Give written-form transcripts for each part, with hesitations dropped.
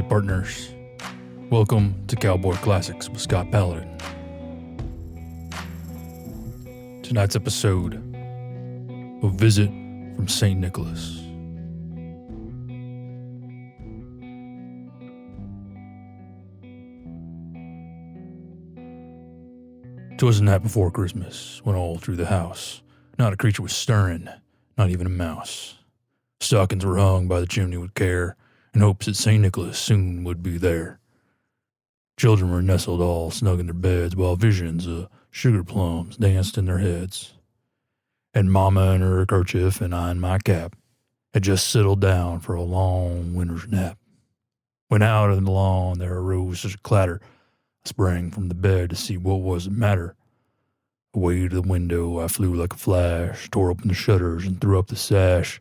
partners. Welcome to Cowboy Classics with Scott Paladin. Tonight's episode, a visit from St. Nicholas. "'Twas the night before Christmas, when all through the house not a creature was stirring, not even a mouse. Stockings were hung by the chimney with care, in hopes that St. Nicholas soon would be there. Children were nestled all snug in their beds, while visions of sugar plums danced in their heads. And Mama in her kerchief and I in my cap had just settled down for a long winter's nap. When out on the lawn there arose such a clatter, I sprang from the bed to see what was the matter. Away to the window I flew like a flash, tore open the shutters and threw up the sash.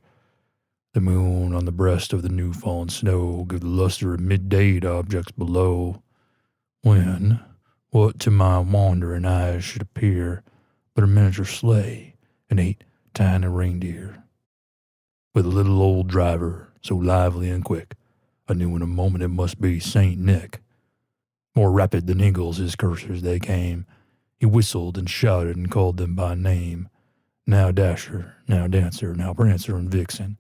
The moon on the breast of the new-fallen snow gave the luster of midday to objects below, when what to my wandering eyes should appear but a miniature sleigh and 8 tiny reindeer. With a little old driver, so lively and quick, I knew in a moment it must be St. Nick. More rapid than eagles his coursers they came. He whistled and shouted and called them by name. Now Dasher, now Dancer, now Prancer and Vixen,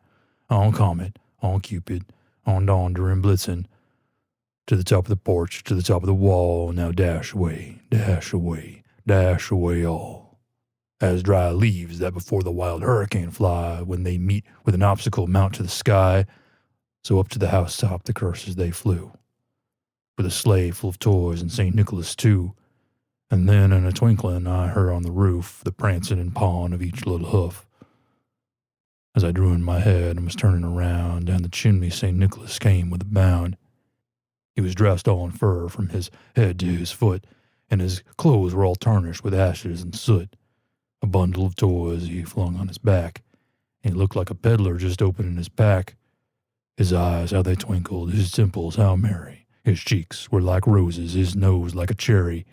on Comet, on Cupid, on Donder and Blitzen, to the top of the porch, to the top of the wall, now dash away, dash away, dash away all. As dry leaves that before the wild hurricane fly, when they meet with an obstacle mount to the sky, so up to the housetop the coursers they flew, with a sleigh full of toys and St. Nicholas too. And then in a twinkling I heard on the roof the prancing and pawing of each little hoof. As I drew in my head and was turning around, down the chimney St. Nicholas came with a bound. He was dressed all in fur from his head to his foot, and his clothes were all tarnished with ashes and soot. A bundle of toys he flung on his back, and he looked like a peddler just opening his pack. His eyes, how they twinkled, his temples, how merry. His cheeks were like roses, his nose like a cherry.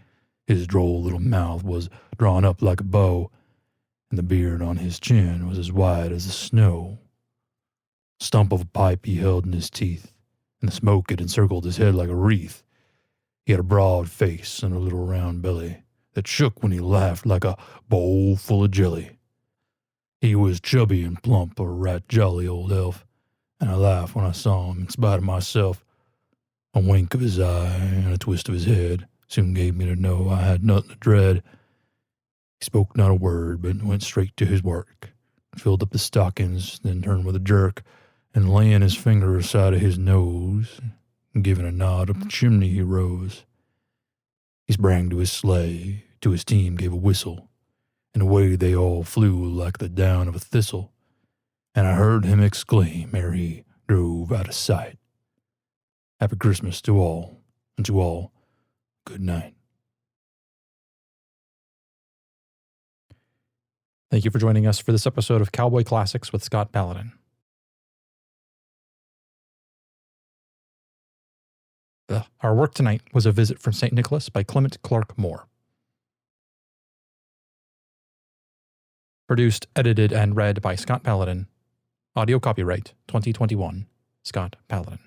His droll little mouth was drawn up like a bow, and the beard on his chin was as white as the snow. A stump of a pipe he held in his teeth, and the smoke had encircled his head like a wreath. He had a broad face and a little round belly that shook when he laughed like a bowl full of jelly. He was chubby and plump, a right jolly old elf, and I laughed when I saw him in spite of myself. A wink of his eye and a twist of his head soon gave me to know I had nothing to dread. He spoke not a word, but went straight to his work, filled up the stockings, then turned with a jerk, and laying his finger aside of his nose, and giving a nod up the chimney he rose. He sprang to his sleigh, to his team gave a whistle, and away they all flew like the down of a thistle, and I heard him exclaim ere he drove out of sight, "Happy Christmas to all, and to all, good night." Thank you for joining us for this episode of Cowboy Classics with Scott Paladin. Our work tonight was A Visit from St. Nicholas by Clement Clark Moore. Produced, edited, and read by Scott Paladin. Audio copyright 2021, Scott Paladin.